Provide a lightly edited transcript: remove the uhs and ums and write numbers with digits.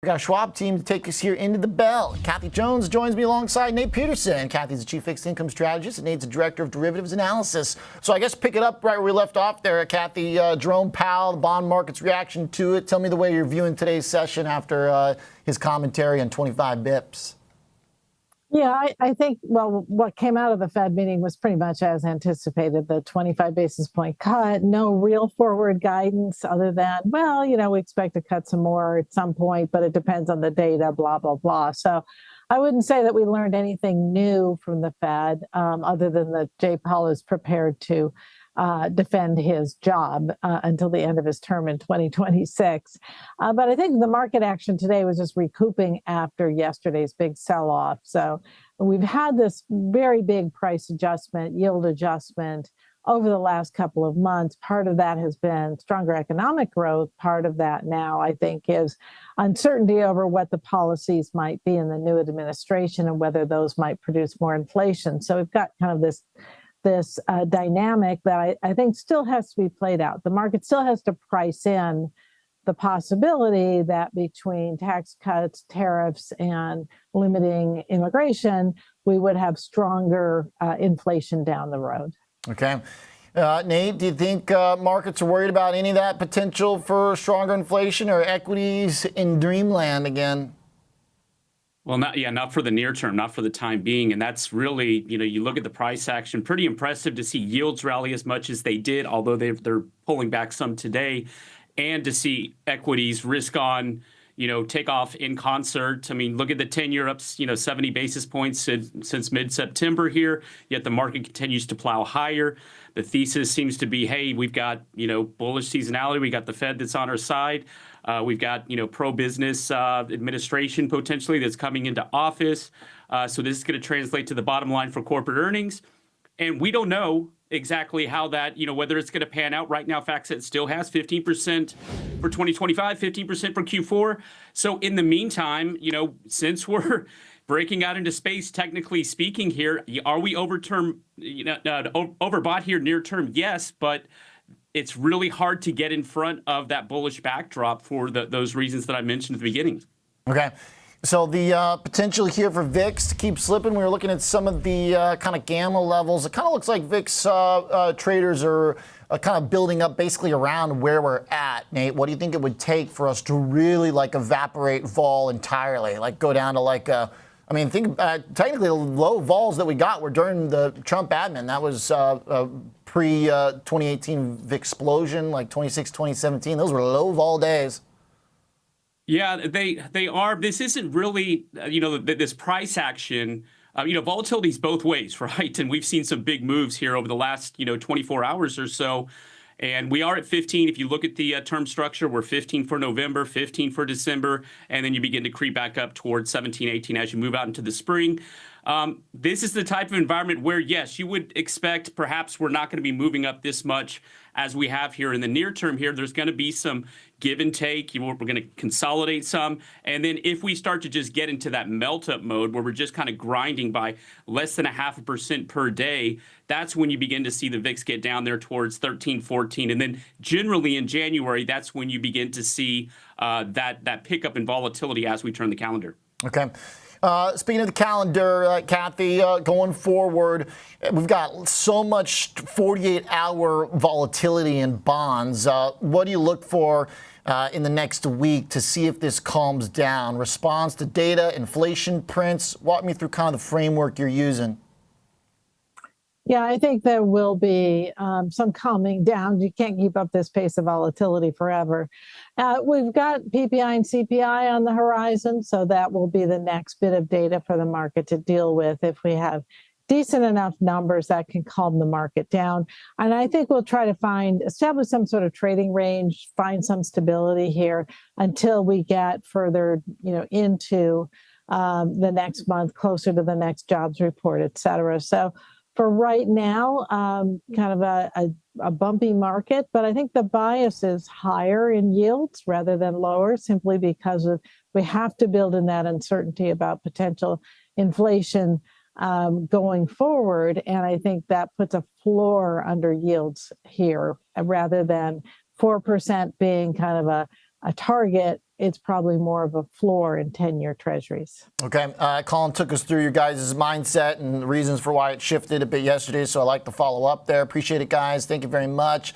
We got a Schwab team to take us here into the bell. Kathy Jones joins me alongside Nate Peterson. Kathy's the chief fixed income strategist and Nate's the director of derivatives analysis. So I guess pick it up right where we left off there, Kathy. Jerome Powell, the bond market's reaction to it. Tell me the way you're viewing today's session after his commentary on 25 bips. Yeah, I think, well, what came out of the Fed meeting was pretty much as anticipated, the 25 basis point cut, no real forward guidance other than, well, we expect to cut some more at some point, but it depends on the data, blah, blah, blah. So I wouldn't say that we learned anything new from the Fed other than that Jay Powell is prepared to defend his job until the end of his term in 2026. But I think the market action today was just recouping after yesterday's big sell-off. So we've had this very big price adjustment, yield adjustment over the last couple of months. Part of that has been stronger economic growth. Part of that now, I think, is uncertainty over what the policies might be in the new administration and whether those might produce more inflation. So we've got kind of this dynamic that I think still has to be played out. The market still has to price in the possibility that between tax cuts, tariffs, and limiting immigration, we would have stronger inflation down the road. Okay. Nate, do you think markets are worried about any of that potential for stronger inflation or equities in dreamland again? Well, not for the near term, not for the time being. And that's really, you look at the price action, pretty impressive to see yields rally as much as they did, although they're pulling back some today, and to see equities risk on, take off in concert. I mean, look at the 10-year ups, 70 basis points since mid-September here, yet the market continues to plow higher. The thesis seems to be, hey, we've got, bullish seasonality. We got the Fed that's on our side. We've got, pro-business administration potentially that's coming into office. So this is going to translate to the bottom line for corporate earnings. And we don't know exactly how that, whether it's going to pan out. Right now, FactSet still has 15% for 2025, 15% for Q4. So in the meantime, since we're breaking out into space, technically speaking here, are we overbought here near term? Yes, but it's really hard to get in front of that bullish backdrop for those reasons that I mentioned at the beginning. Okay. So the potential here for VIX to keep slipping, we were looking at some of the kind of gamma levels. It kind of looks like VIX traders are kind of building up basically around where we're at. Nate, what do you think it would take for us to really evaporate vol entirely? Go down to technically the low vols that we got were during the Trump admin. That was pre-2018 VIX explosion, 26, 2017. Those were low vol days. Yeah, they are. This isn't really, this price action. Volatility is both ways, right? And we've seen some big moves here over the last, 24 hours or so. And we are at 15. If you look at the term structure, we're 15 for November, 15 for December, and then you begin to creep back up towards 17, 18 as you move out into the spring. This is the type of environment where, yes, you would expect perhaps we're not going to be moving up this much as we have here in the near term here. There's going to be some give and take. We're going to consolidate some. And then if we start to just get into that melt up mode where we're just kind of grinding by less than 0.5% per day, that's when you begin to see the VIX get down there towards 13, 14. And then generally in January, that's when you begin to see that pickup in volatility as we turn the calendar. Okay. Speaking of the calendar, Kathy, going forward, we've got so much 48-hour volatility in bonds. What do you look for in the next week to see if this calms down? Response to data, inflation prints? Walk me through kind of the framework you're using. Yeah, I think there will be some calming down. You can't keep up this pace of volatility forever. We've got PPI and CPI on the horizon, so that will be the next bit of data for the market to deal with if we have decent enough numbers that can calm the market down. And I think we'll try to establish some sort of trading range, find some stability here until we get further, into the next month, closer to the next jobs report, et cetera. So for right now, kind of a bumpy market, but I think the bias is higher in yields rather than lower, simply because we have to build in that uncertainty about potential inflation going forward. And I think that puts a floor under yields here rather than 4% being kind of a target, it's probably more of a floor in 10-year treasuries. Okay, Colin took us through your guys' mindset and the reasons for why it shifted a bit yesterday, so I like to follow up there. Appreciate it, guys. Thank you very much.